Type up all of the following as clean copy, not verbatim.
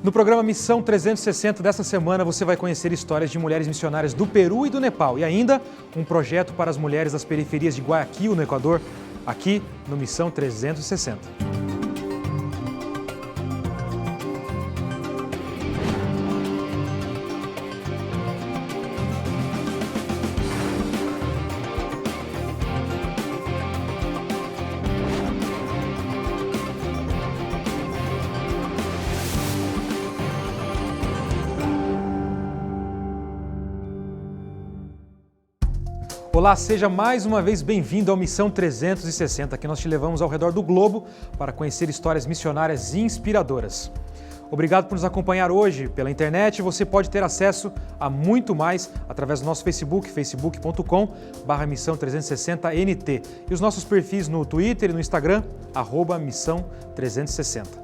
No programa Missão 360 dessa semana você vai conhecer histórias de mulheres missionárias do Peru e do Nepal e ainda um projeto para as mulheres das periferias de Guayaquil, no Equador, aqui no Missão 360. Olá, seja mais uma vez bem-vindo ao Missão 360, que nós te levamos ao redor do globo para conhecer histórias missionárias inspiradoras. Obrigado por nos acompanhar hoje pela internet. Você pode ter acesso a muito mais através do nosso Facebook, facebook.com/missão360nt e os nossos perfis no Twitter e no Instagram, @missão360.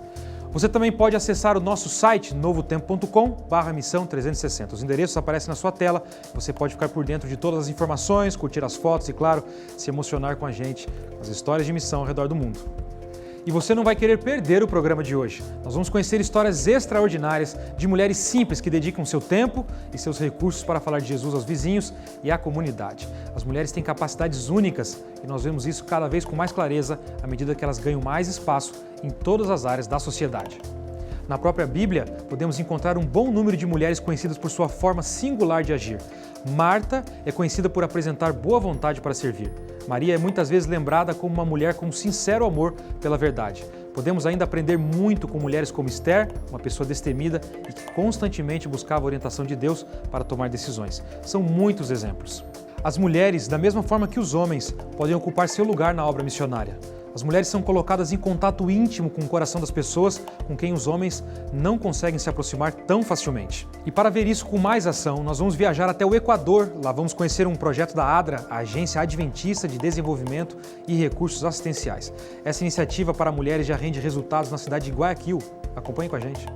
Você também pode acessar o nosso site novotempo.com/missão360. Os endereços aparecem na sua tela, você pode ficar por dentro de todas as informações, curtir as fotos e, claro, se emocionar com a gente, com as histórias de missão ao redor do mundo. E você não vai querer perder o programa de hoje. Nós vamos conhecer histórias extraordinárias de mulheres simples que dedicam seu tempo e seus recursos para falar de Jesus aos vizinhos e à comunidade. As mulheres têm capacidades únicas e nós vemos isso cada vez com mais clareza à medida que elas ganham mais espaço em todas as áreas da sociedade. Na própria Bíblia, podemos encontrar um bom número de mulheres conhecidas por sua forma singular de agir. Marta é conhecida por apresentar boa vontade para servir. Maria é muitas vezes lembrada como uma mulher com sincero amor pela verdade. Podemos ainda aprender muito com mulheres como Esther, uma pessoa destemida e que constantemente buscava a orientação de Deus para tomar decisões. São muitos exemplos. As mulheres, da mesma forma que os homens, podem ocupar seu lugar na obra missionária. As mulheres são colocadas em contato íntimo com o coração das pessoas com quem os homens não conseguem se aproximar tão facilmente. E para ver isso com mais ação, nós vamos viajar até o Equador. Lá vamos conhecer um projeto da ADRA, a Agência Adventista de Desenvolvimento e Recursos Assistenciais. Essa iniciativa para mulheres já rende resultados na cidade de Guayaquil. Acompanhe com a gente.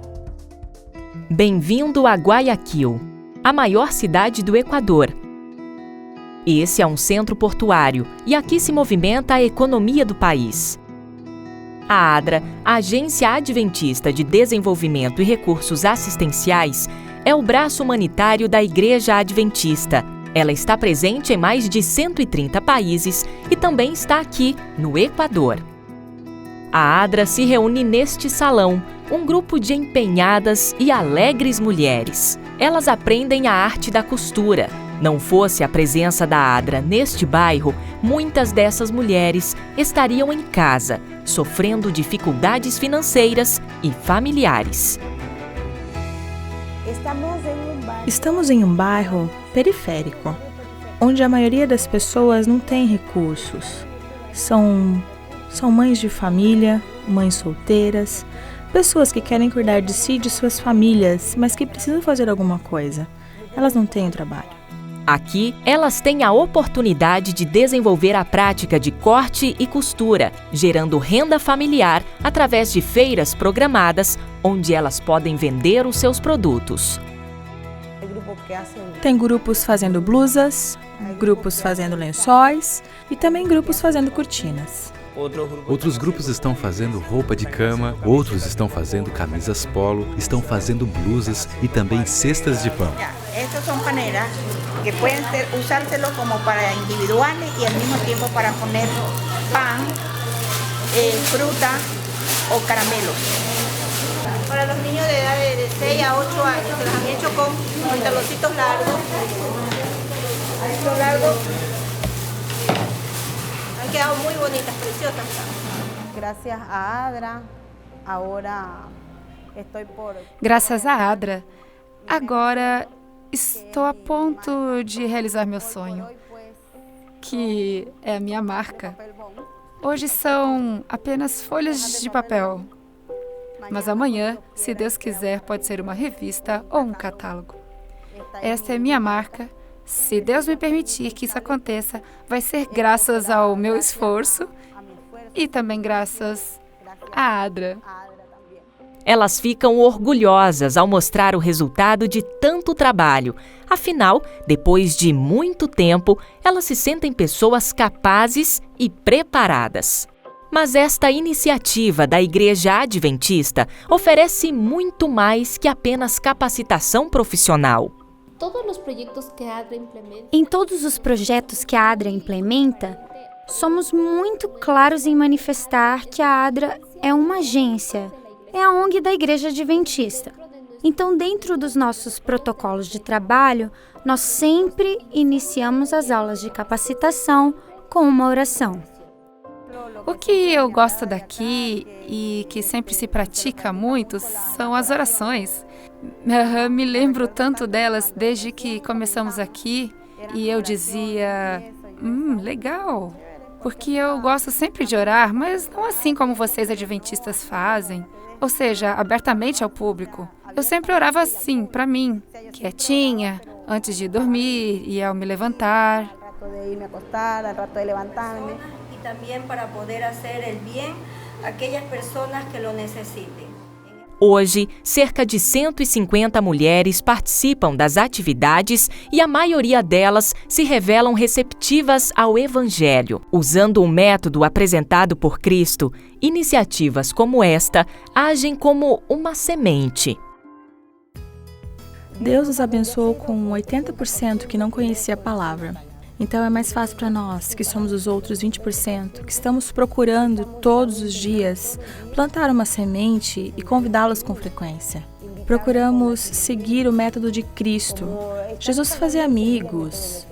Bem-vindo a Guayaquil, a maior cidade do Equador. Esse é um centro portuário e aqui se movimenta a economia do país. A ADRA, a Agência Adventista de Desenvolvimento e Recursos Assistenciais, é o braço humanitário da Igreja Adventista. Ela está presente em mais de 130 países e também está aqui, no Equador. A ADRA se reúne neste salão, um grupo de empenhadas e alegres mulheres. Elas aprendem a arte da costura. Não fosse a presença da ADRA neste bairro, muitas dessas mulheres estariam em casa, sofrendo dificuldades financeiras e familiares. Estamos em um bairro periférico, onde a maioria das pessoas não tem recursos. São mães de família, mães solteiras, pessoas que querem cuidar de si e de suas famílias, mas que precisam fazer alguma coisa. Elas não têm trabalho. Aqui, elas têm a oportunidade de desenvolver a prática de corte e costura, gerando renda familiar através de feiras programadas, onde elas podem vender os seus produtos. Tem grupos fazendo blusas, grupos fazendo lençóis e também grupos fazendo cortinas. Outros grupos estão fazendo roupa de cama, outros estão fazendo camisas polo, estão fazendo blusas e também cestas de pão. Estas são panelas que podem usar-se como para individuales e ao mesmo tempo para poner pan, fruta ou caramelos. Para os niños de edad de 6 a 8 años, se los han hecho con pantaloncitos largos. Estos largos han quedado muy bonitas, preciosas. Gracias a ADRA, agora estou por... Graças à ADRA, agora estou a ponto de realizar meu sonho, que é a minha marca. Hoje são apenas folhas de papel, mas amanhã, se Deus quiser, pode ser uma revista ou um catálogo. Esta é minha marca. Se Deus me permitir que isso aconteça, vai ser graças ao meu esforço e também graças à ADRA. Elas ficam orgulhosas ao mostrar o resultado de tanto trabalho. Afinal, depois de muito tempo, elas se sentem pessoas capazes e preparadas. Mas esta iniciativa da Igreja Adventista oferece muito mais que apenas capacitação profissional. Em todos os projetos que a ADRA implementa, somos muito claros em manifestar que a ADRA é uma agência, é a ONG da Igreja Adventista. Então, dentro dos nossos protocolos de trabalho, nós sempre iniciamos as aulas de capacitação com uma oração. O que eu gosto daqui e que sempre se pratica muito são as orações. Me lembro tanto delas desde que começamos aqui e eu dizia, legal, porque eu gosto sempre de orar, mas não assim como vocês adventistas fazem, ou seja, abertamente ao público. Eu sempre orava assim, para mim, quietinha, antes de dormir e ao me levantar. También para poder hacer el bien a aquellas personas que lo necesiten. Hoje, cerca de 150 mulheres participam das atividades e a maioria delas se revelam receptivas ao Evangelho. Usando o método apresentado por Cristo, iniciativas como esta agem como uma semente. Deus nos abençoou com 80% que não conhecia a palavra. Então é mais fácil para nós, que somos os outros 20%, que estamos procurando todos os dias plantar uma semente e convidá-los com frequência. Procuramos seguir o método de Cristo. Jesus fazia amigos.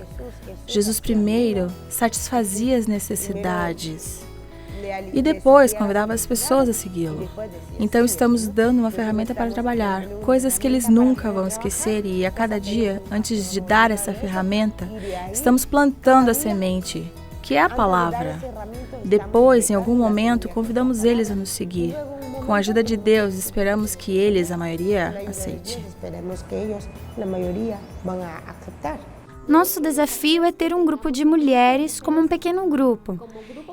Jesus primeiro satisfazia as necessidades e depois convidava as pessoas a segui-lo. Então estamos dando uma ferramenta para trabalhar, coisas que eles nunca vão esquecer, e a cada dia, antes de dar essa ferramenta, estamos plantando a semente, que é a palavra. Depois, em algum momento, convidamos eles a nos seguir. Com a ajuda de Deus, esperamos que eles, a maioria, aceitem. Nosso desafio é ter um grupo de mulheres como um pequeno grupo,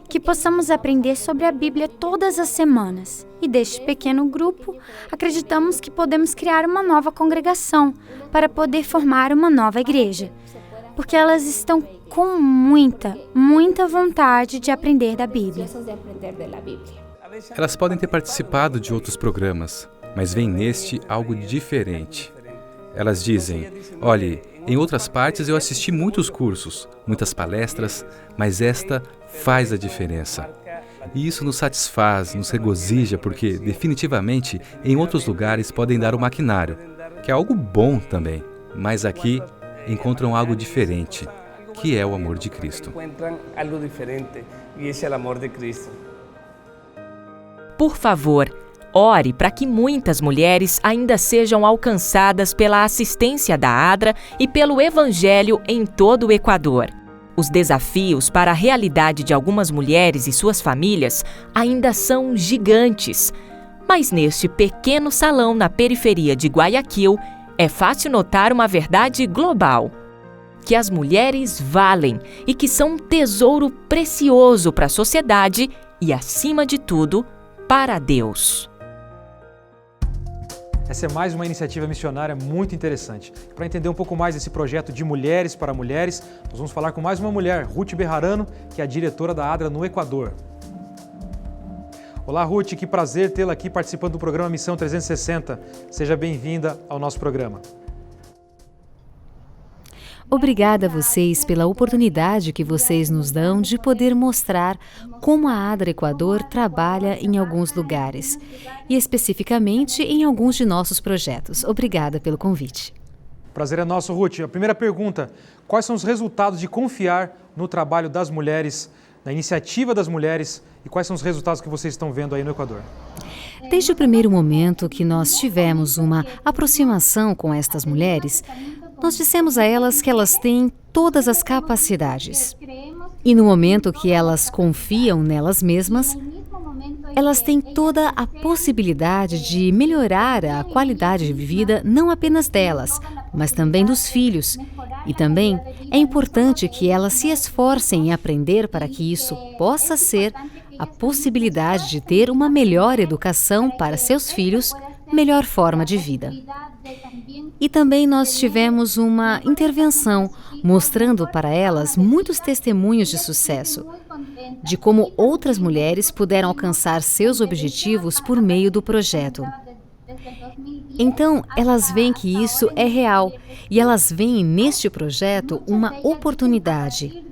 que possamos aprender sobre a Bíblia todas as semanas. E deste pequeno grupo, acreditamos que podemos criar uma nova congregação para poder formar uma nova igreja, porque elas estão com muita vontade de aprender da Bíblia. Elas podem ter participado de outros programas, mas veem neste algo diferente. Elas dizem, olhe, em outras partes eu assisti muitos cursos, muitas palestras, mas esta faz a diferença. E isso nos satisfaz, nos regozija, porque, definitivamente, em outros lugares podem dar o maquinário, que é algo bom também, mas aqui encontram algo diferente, que é o amor de Cristo. Por favor, ore para que muitas mulheres ainda sejam alcançadas pela assistência da ADRA e pelo Evangelho em todo o Equador. Os desafios para a realidade de algumas mulheres e suas famílias ainda são gigantes. Mas neste pequeno salão na periferia de Guayaquil, é fácil notar uma verdade global: que as mulheres valem e que são um tesouro precioso para a sociedade e, acima de tudo, para Deus. Essa é mais uma iniciativa missionária muito interessante. Para entender um pouco mais desse projeto de Mulheres para Mulheres, nós vamos falar com mais uma mulher, Ruth Bejarano, que é a diretora da ADRA no Equador. Olá, Ruth, que prazer tê-la aqui participando do programa Missão 360. Seja bem-vinda ao nosso programa. Obrigada a vocês pela oportunidade que vocês nos dão de poder mostrar como a ADRA Equador trabalha em alguns lugares, e especificamente em alguns de nossos projetos. Obrigada pelo convite. Prazer é nosso, Ruth. A primeira pergunta: quais são os resultados de confiar no trabalho das mulheres, na iniciativa das mulheres, e quais são os resultados que vocês estão vendo aí no Equador? Desde o primeiro momento que nós tivemos uma aproximação com estas mulheres, nós dissemos a elas que elas têm todas as capacidades. E no momento que elas confiam nelas mesmas, elas têm toda a possibilidade de melhorar a qualidade de vida não apenas delas, mas também dos filhos. E também é importante que elas se esforcem em aprender para que isso possa ser a possibilidade de ter uma melhor educação para seus filhos, melhor forma de vida. E também nós tivemos uma intervenção mostrando para elas muitos testemunhos de sucesso. de como outras mulheres puderam alcançar seus objetivos por meio do projeto. Então, elas veem que isso é real e elas veem neste projeto uma oportunidade.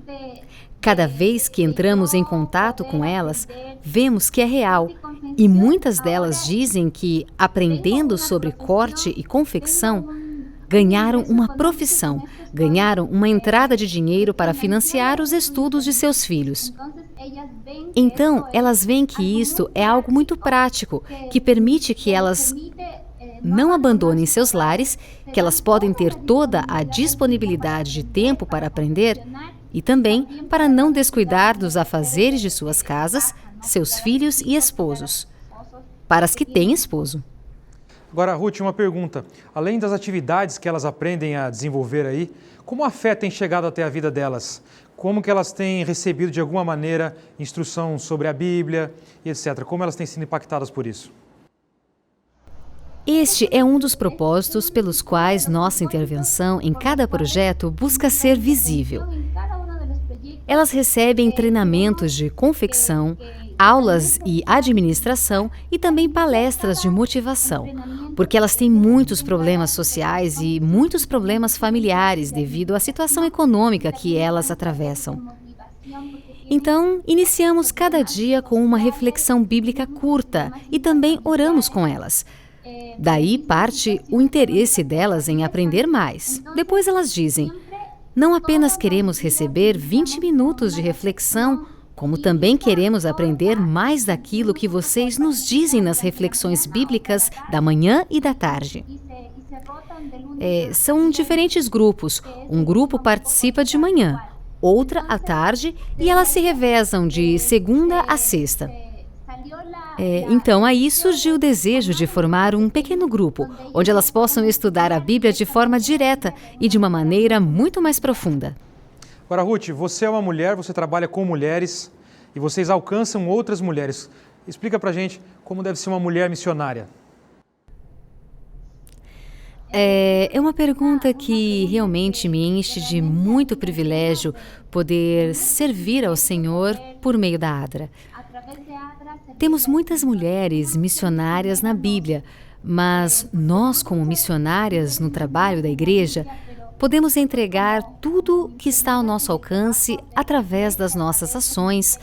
Cada vez que entramos em contato com elas, vemos que é real. E muitas delas dizem que, aprendendo sobre corte e confecção, ganharam uma profissão, ganharam uma entrada de dinheiro para financiar os estudos de seus filhos. Então, elas veem que isto é algo muito prático, que permite que elas não abandonem seus lares, que elas podem ter toda a disponibilidade de tempo para aprender e também para não descuidar dos afazeres de suas casas, seus filhos e esposos, para as que têm esposo. Agora, Ruth, uma pergunta. Além das atividades que elas aprendem a desenvolver aí, como a fé tem chegado até a vida delas? Como que elas têm recebido, de alguma maneira, instrução sobre a Bíblia e etc.? Como elas têm sido impactadas por isso? Este é um dos propósitos pelos quais nossa intervenção em cada projeto busca ser visível. Elas recebem treinamentos de confecção, aulas e administração e também palestras de motivação, porque elas têm muitos problemas sociais e muitos problemas familiares devido à situação econômica que elas atravessam. Então, iniciamos cada dia com uma reflexão bíblica curta e também oramos com elas. Daí parte o interesse delas em aprender mais. Depois elas dizem: não apenas queremos receber 20 minutos de reflexão, como também queremos aprender mais daquilo que vocês nos dizem nas reflexões bíblicas da manhã e da tarde. São diferentes grupos. Um grupo participa de manhã, outra à tarde e elas se revezam de segunda a sexta. Então, aí surgiu o desejo de formar um pequeno grupo, onde elas possam estudar a Bíblia de forma direta e de uma maneira muito mais profunda. Agora, Ruth, você é uma mulher, você trabalha com mulheres e vocês alcançam outras mulheres. Explica pra gente como deve ser uma mulher missionária. É uma pergunta que realmente me enche de muito privilégio poder servir ao Senhor por meio da ADRA. Temos muitas mulheres missionárias na Bíblia, mas nós, como missionárias no trabalho da igreja, podemos entregar tudo que está ao nosso alcance através das nossas ações,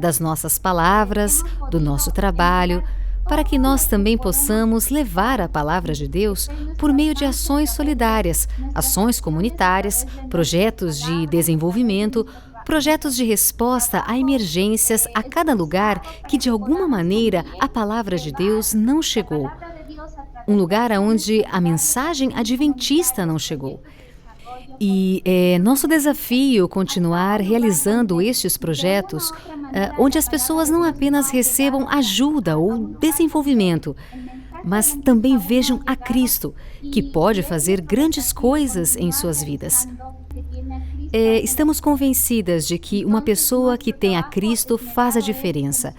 das nossas palavras, do nosso trabalho, para que nós também possamos levar a palavra de Deus por meio de ações solidárias, ações comunitárias, projetos de desenvolvimento, projetos de resposta a emergências a cada lugar que, de alguma maneira, a palavra de Deus não chegou. Um lugar onde a mensagem adventista não chegou. E é nosso desafio continuar realizando estes projetos onde as pessoas não apenas recebam ajuda ou desenvolvimento, mas também vejam a Cristo, que pode fazer grandes coisas em suas vidas. Estamos convencidas de que uma pessoa que tem a Cristo faz a diferença.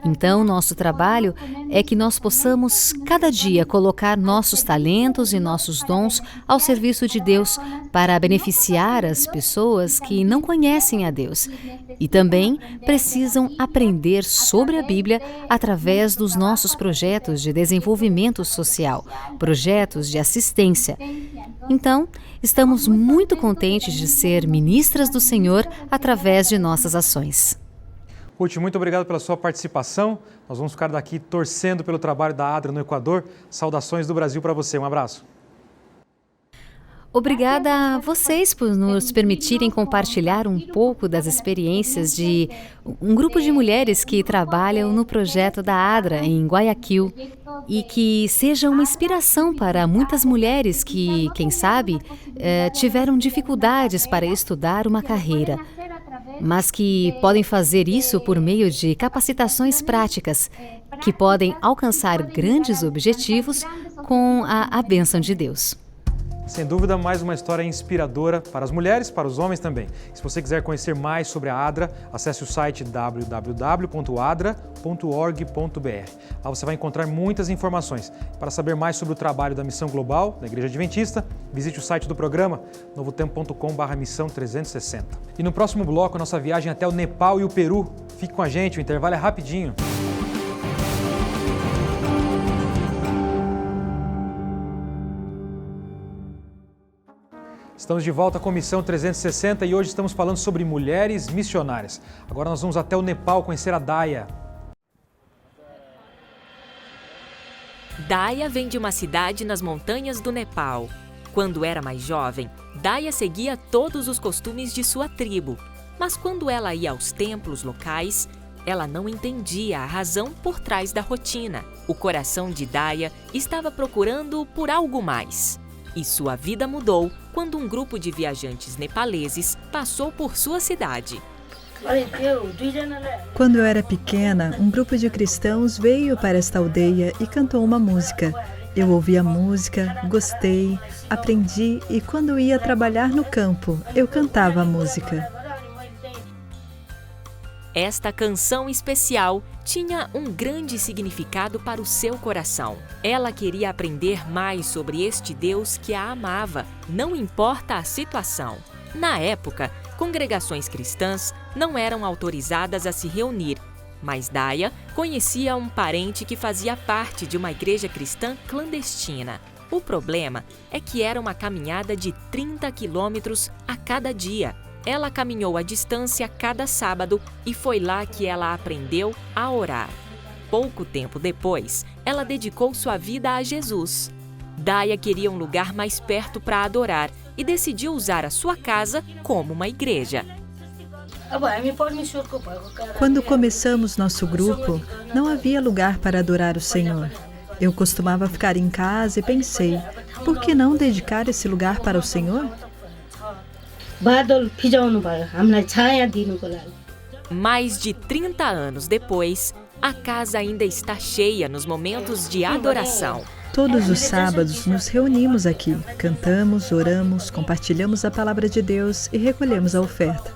Então, nosso trabalho é que nós possamos, cada dia, colocar nossos talentos e nossos dons ao serviço de Deus para beneficiar as pessoas que não conhecem a Deus e também precisam aprender sobre a Bíblia através dos nossos projetos de desenvolvimento social, projetos de assistência. Então, estamos muito contentes de ser ministras do Senhor através de nossas ações. Ruth, muito obrigado pela sua participação. Nós vamos ficar daqui torcendo pelo trabalho da ADRA no Equador. Saudações do Brasil para você. Um abraço. Obrigada a vocês por nos permitirem compartilhar um pouco das experiências de um grupo de mulheres que trabalham no projeto da ADRA em Guayaquil e que seja uma inspiração para muitas mulheres que, quem sabe, tiveram dificuldades para estudar uma carreira, mas que podem fazer isso por meio de capacitações práticas que podem alcançar grandes objetivos com a bênção de Deus. Sem dúvida, mais uma história inspiradora para as mulheres, para os homens também. Se você quiser conhecer mais sobre a ADRA, acesse o site www.adra.org.br. Lá você vai encontrar muitas informações. Para saber mais sobre o trabalho da Missão Global, da Igreja Adventista, visite o site do programa, novotempo.com/missão360. E no próximo bloco, nossa viagem até o Nepal e o Peru. Fique com a gente, o intervalo é rapidinho. Estamos de volta com Missão 360 e hoje estamos falando sobre mulheres missionárias. Agora nós vamos até o Nepal conhecer a Daya. Daya vem de uma cidade nas montanhas do Nepal. Quando era mais jovem, Daya seguia todos os costumes de sua tribo. Mas quando ela ia aos templos locais, ela não entendia a razão por trás da rotina. O coração de Daya estava procurando por algo mais. E sua vida mudou quando um grupo de viajantes nepaleses passou por sua cidade. Quando eu era pequena, um grupo de cristãos veio para esta aldeia e cantou uma música. Eu ouvi a música, gostei, aprendi e quando ia trabalhar no campo, eu cantava a música. Esta canção especial tinha um grande significado para o seu coração. Ela queria aprender mais sobre este Deus que a amava, não importa a situação. Na época, congregações cristãs não eram autorizadas a se reunir, mas Daya conhecia um parente que fazia parte de uma igreja cristã clandestina. O problema é que era uma caminhada de 30 quilômetros a cada dia. Ela caminhou a distância cada sábado e foi lá que ela aprendeu a orar. Pouco tempo depois, ela dedicou sua vida a Jesus. Daya queria um lugar mais perto para adorar e decidiu usar a sua casa como uma igreja. Quando começamos nosso grupo, não havia lugar para adorar o Senhor. Eu costumava ficar em casa e pensei, por que não dedicar esse lugar para o Senhor? Mais de 30 anos depois, a casa ainda está cheia nos momentos de adoração. Todos os sábados nos reunimos aqui, cantamos, oramos, compartilhamos a palavra de Deus e recolhemos a oferta.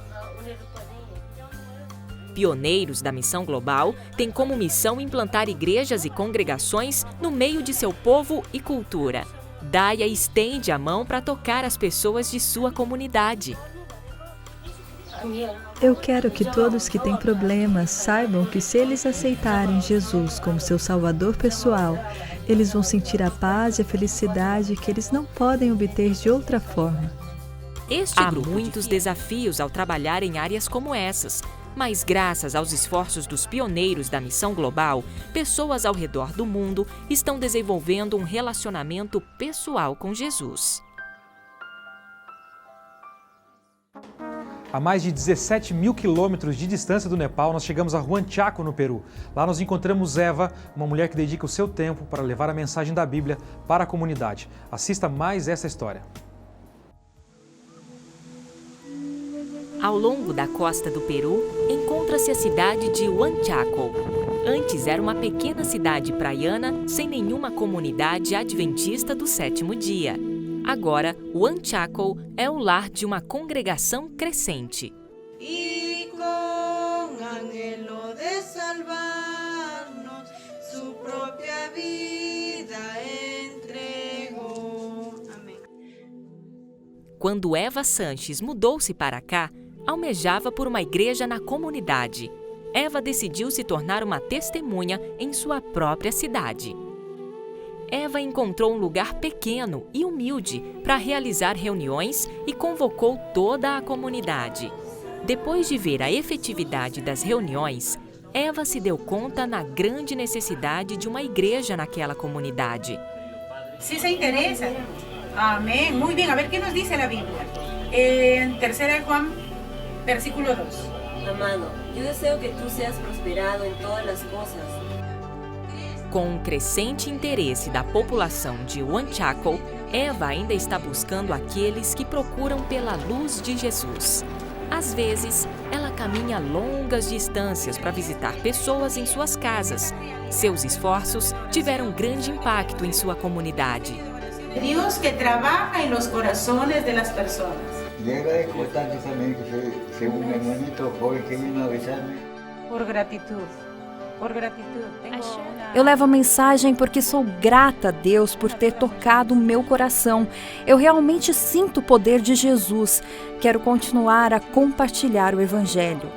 Pioneiros da Missão Global têm como missão implantar igrejas e congregações no meio de seu povo e cultura. Daya estende a mão para tocar as pessoas de sua comunidade. Eu quero que todos que têm problemas saibam que se eles aceitarem Jesus como seu salvador pessoal, eles vão sentir a paz e a felicidade que eles não podem obter de outra forma. Há muitos desafios ao trabalhar em áreas como essas, mas graças aos esforços dos pioneiros da Missão Global, pessoas ao redor do mundo estão desenvolvendo um relacionamento pessoal com Jesus. A mais de 17 mil quilômetros de distância do Nepal, nós chegamos a Huanchaco, no Peru. Lá nós encontramos Eva, uma mulher que dedica o seu tempo para levar a mensagem da Bíblia para a comunidade. Assista mais essa história. Ao longo da costa do Peru, encontra-se a cidade de Huanchaco. Antes era uma pequena cidade praiana sem nenhuma comunidade adventista do sétimo dia. Agora, Huanchaco é o lar de uma congregação crescente. E com anhelo de salvar-nos, sua própria vida entregou. Amém. Quando Eva Sanches mudou-se para cá, almejava por uma igreja na comunidade. Eva decidiu se tornar uma testemunha em sua própria cidade. Eva encontrou um lugar pequeno e humilde para realizar reuniões e convocou toda a comunidade. Depois de ver a efetividade das reuniões, Eva se deu conta na grande necessidade de uma igreja naquela comunidade. ¿Sí se interesa? Amén. Muy bien. A ver qué nos dice la Biblia. En 3 Juan, versículo 2. Amado, yo deseo que tú seas prosperado en todas las cosas. Com um crescente interesse da população de Huanchaco, Eva ainda está buscando aqueles que procuram pela luz de Jesus. Às vezes, ela caminha longas distâncias para visitar pessoas em suas casas. Seus esforços tiveram grande impacto em sua comunidade. Dios que trabaja en los corazones de las personas. Le agradezco tanto también que sea un hermanito joven que vino a avisarme. Por gratitud. Por gratitud. Eu levo a mensagem porque sou grata a Deus por ter tocado o meu coração. Eu realmente sinto o poder de Jesus. Quero continuar a compartilhar o Evangelho.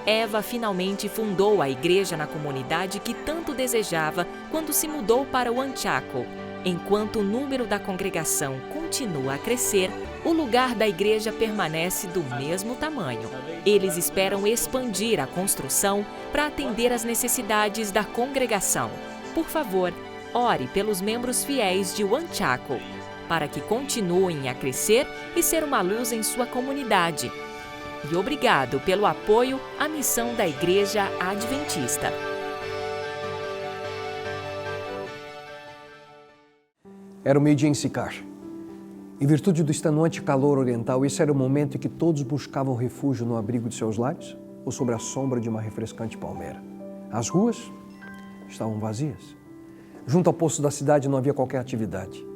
Eva finalmente fundou a igreja na comunidade que tanto desejava quando se mudou para o Huanchaco. Enquanto o número da congregação continua a crescer, o lugar da igreja permanece do mesmo tamanho. Eles esperam expandir a construção para atender às necessidades da congregação. Por favor, ore pelos membros fiéis de Huanchaco, para que continuem a crescer e ser uma luz em sua comunidade. E obrigado pelo apoio à missão da Igreja Adventista. Era o meio-dia em Sicar. Em virtude do extenuante calor oriental, esse era o momento em que todos buscavam refúgio no abrigo de seus lares ou sob a sombra de uma refrescante palmeira. As ruas estavam vazias. Junto ao poço da cidade não havia qualquer atividade.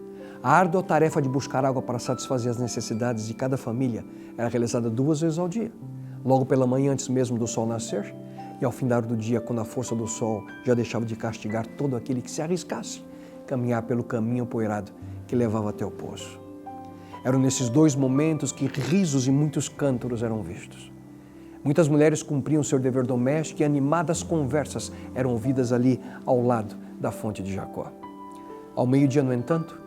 A árdua tarefa de buscar água para satisfazer as necessidades de cada família era realizada 2 vezes ao dia. Logo pela manhã, antes mesmo do sol nascer, e ao findar do dia, quando a força do sol já deixava de castigar todo aquele que se arriscasse caminhar pelo caminho empoeirado que levava até o poço. Eram nesses 2 momentos que risos e muitos cântaros eram vistos. Muitas mulheres cumpriam seu dever doméstico e animadas conversas eram ouvidas ali ao lado da fonte de Jacó. Ao meio-dia, no entanto,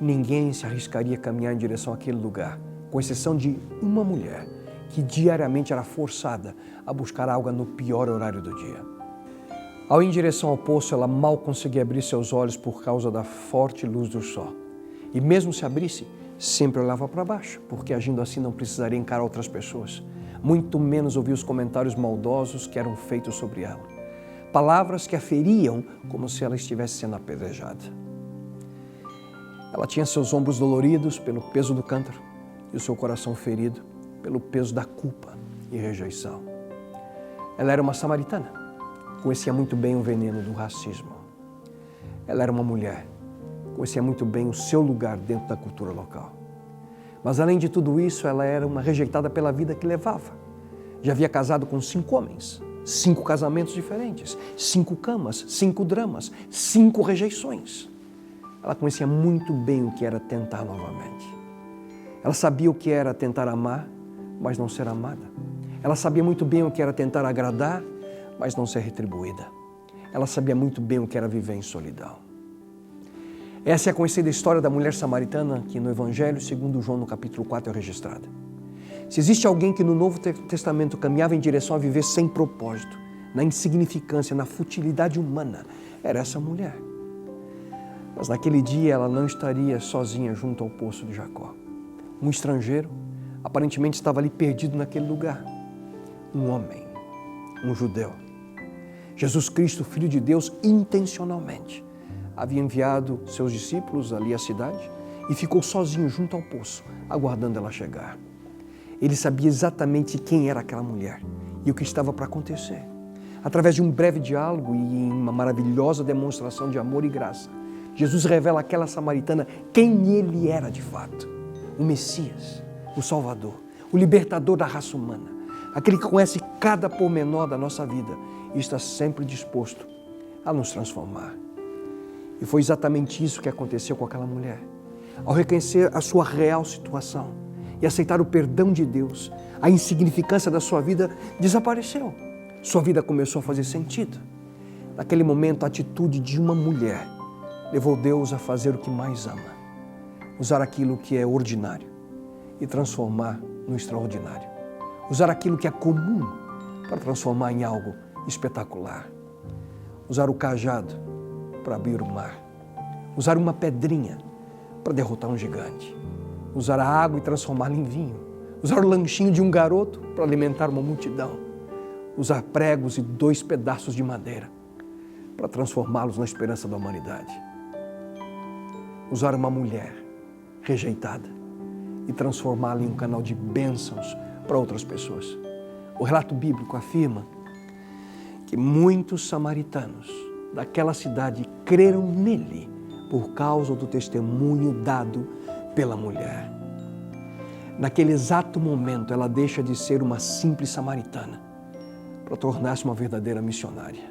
ninguém se arriscaria a caminhar em direção àquele lugar, com exceção de uma mulher que diariamente era forçada a buscar água no pior horário do dia. Ao ir em direção ao poço, ela mal conseguia abrir seus olhos por causa da forte luz do sol. E mesmo se abrisse, sempre olhava para baixo, porque agindo assim não precisaria encarar outras pessoas, muito menos ouvir os comentários maldosos que eram feitos sobre ela. Palavras que a feriam como se ela estivesse sendo apedrejada. Ela tinha seus ombros doloridos pelo peso do cântaro e o seu coração ferido pelo peso da culpa e rejeição. Ela era uma samaritana. Conhecia muito bem o veneno do racismo. Ela era uma mulher, conhecia muito bem o seu lugar dentro da cultura local. Mas além de tudo isso, ela era uma rejeitada pela vida que levava. Já havia casado com 5 homens, 5 casamentos diferentes, 5 camas, 5 dramas, 5 rejeições. Ela conhecia muito bem o que era tentar novamente. Ela sabia o que era tentar amar, mas não ser amada. Ela sabia muito bem o que era tentar agradar, mas não ser retribuída. Ela sabia muito bem o que era viver em solidão. Essa é a conhecida história da mulher samaritana que no Evangelho segundo João, no capítulo 4, é registrada. Se existe alguém que no Novo Testamento caminhava em direção a viver sem propósito, na insignificância, na futilidade humana, era essa mulher. Mas naquele dia ela não estaria sozinha junto ao poço de Jacó. Um estrangeiro aparentemente estava ali perdido naquele lugar. Um homem, um judeu. Jesus Cristo, Filho de Deus, intencionalmente havia enviado seus discípulos ali à cidade e ficou sozinho junto ao poço, aguardando ela chegar. Ele sabia exatamente quem era aquela mulher e o que estava para acontecer. Através de um breve diálogo e em uma maravilhosa demonstração de amor e graça, Jesus revela àquela samaritana quem ele era de fato. O Messias, o Salvador, o libertador da raça humana, aquele que conhece cada pormenor da nossa vida e está sempre disposto a nos transformar. E foi exatamente isso que aconteceu com aquela mulher. Ao reconhecer a sua real situação e aceitar o perdão de Deus, a insignificância da sua vida desapareceu. Sua vida começou a fazer sentido. Naquele momento, a atitude de uma mulher levou Deus a fazer o que mais ama. Usar aquilo que é ordinário e transformar no extraordinário. Usar aquilo que é comum para transformar em algo espetacular. Usar o cajado para abrir o mar. Usar uma pedrinha para derrotar um gigante. Usar a água e transformá-la em vinho. Usar o lanchinho de um garoto para alimentar uma multidão. Usar pregos e 2 pedaços de madeira para transformá-los na esperança da humanidade. Usar uma mulher rejeitada e transformá-la em um canal de bênçãos para outras pessoas. O relato bíblico afirma que muitos samaritanos daquela cidade creram nele por causa do testemunho dado pela mulher. Naquele exato momento, ela deixa de ser uma simples samaritana para tornar-se uma verdadeira missionária.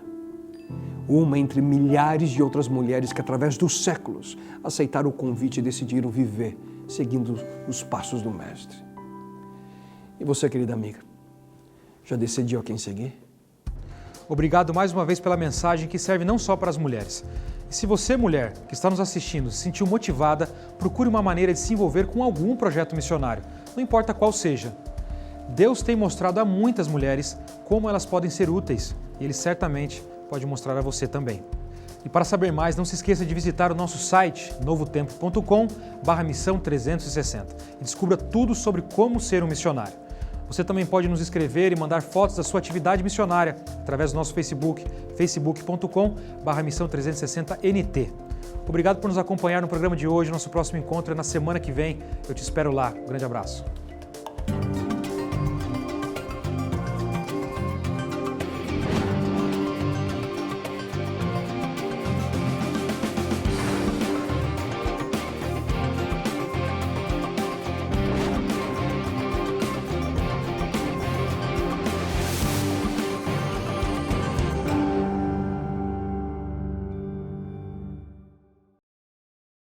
Uma entre milhares de outras mulheres que, através dos séculos, aceitaram o convite e decidiram viver seguindo os passos do Mestre. E você, querida amiga, já decidiu a quem seguir? Obrigado mais uma vez pela mensagem que serve não só para as mulheres. E se você, mulher, que está nos assistindo, se sentiu motivada, procure uma maneira de se envolver com algum projeto missionário, não importa qual seja. Deus tem mostrado a muitas mulheres como elas podem ser úteis e Ele certamente pode mostrar a você também. E para saber mais, não se esqueça de visitar o nosso site novotempo.com/missão360 e descubra tudo sobre como ser um missionário. Você também pode nos escrever e mandar fotos da sua atividade missionária através do nosso Facebook, facebook.com/missão360nt. Obrigado por nos acompanhar no programa de hoje. Nosso próximo encontro é na semana que vem. Eu te espero lá. Um grande abraço.